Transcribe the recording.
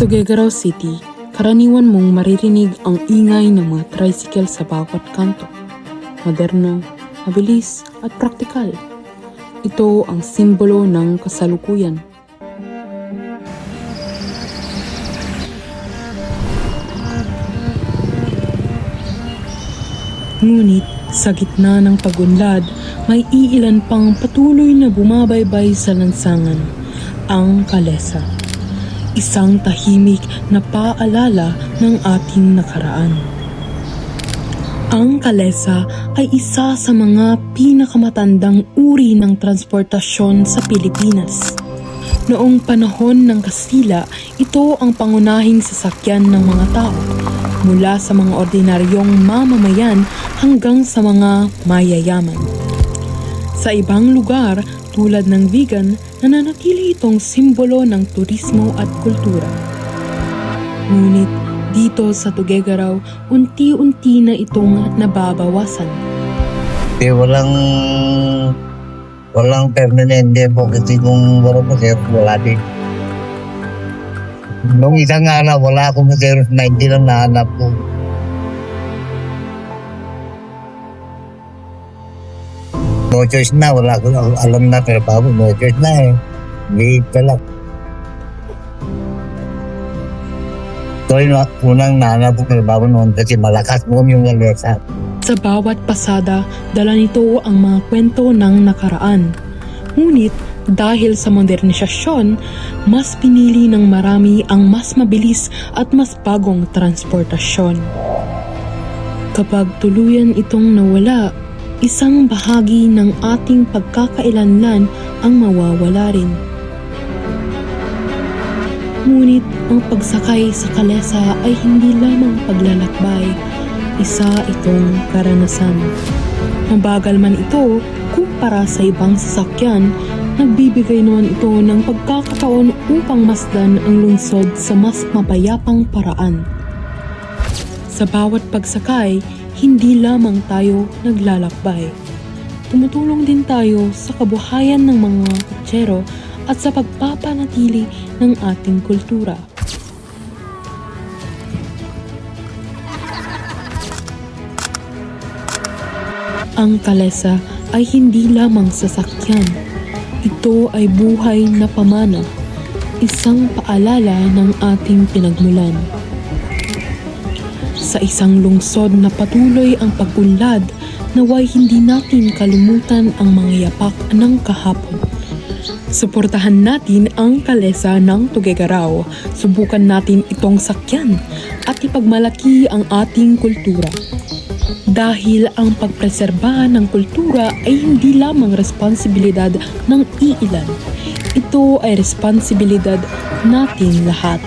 Tuguegarao City, karaniwan mong maririnig ang ingay ng mga tricycle sa bawat kanto. Moderno, mabilis at praktikal. Ito ang simbolo ng kasalukuyan. Ngunit sa gitna ng pagunlad, may iilan pang patuloy na bumabaybay sa lansangan, ang kalesa. Isang tahimik na paalala ng ating nakaraan. Ang kalesa ay isa sa mga pinakamatandang uri ng transportasyon sa Pilipinas. Noong panahon ng Kastila, ito ang pangunahing sasakyan ng mga tao, mula sa mga ordinaryong mamamayan hanggang sa mga mayayaman. Sa ibang lugar, tulad ng Vigan, nananatili itong simbolo ng turismo at kultura. Ngunit dito sa Tuguegarao, unti-unti na itong nababawasan. Walang permanente po kasi kung wala din. Nung isang araw, wala akong materials na hindi lang nahanap ko. No choice na, wala ko alam na trabaho, no choice na eh. Hindi talak. So yun, unang nahanap ko trabaho noon kasi malakas mo yung kalesa. Sa bawat pasada, dala nito ang mga kwento ng nakaraan. Ngunit dahil sa modernisasyon, mas pinili ng marami ang mas mabilis at mas bagong transportasyon. Kapag tuluyan itong nawala, isang bahagi ng ating pagkakailanlan ang mawawala rin. Ngunit ang pagsakay sa kalesa ay hindi lamang paglalakbay, isa itong karanasan. Mabagal man ito kumpara sa ibang sasakyan, nagbibigay naman ito ng pagkakataon upang masdan ang lungsod sa mas mapayapang paraan. Sa bawat pagsakay, hindi lamang tayo naglalakbay. Tumutulong din tayo sa kabuhayan ng mga kutsero at sa pagpapanatili ng ating kultura. Ang kalesa ay hindi lamang sasakyan. Ito ay buhay na pamana, isang paalala ng ating pinagmulan. Sa isang lungsod na patuloy ang pag-unlad, naway hindi natin kalimutan ang mga yapak ng kahapon. Suportahan natin ang kalesa ng Tuguegarao, subukan natin itong sakyan at ipagmalaki ang ating kultura. Dahil ang pagpreserba ng kultura ay hindi lamang responsibilidad ng iilan, ito ay responsibilidad natin lahat.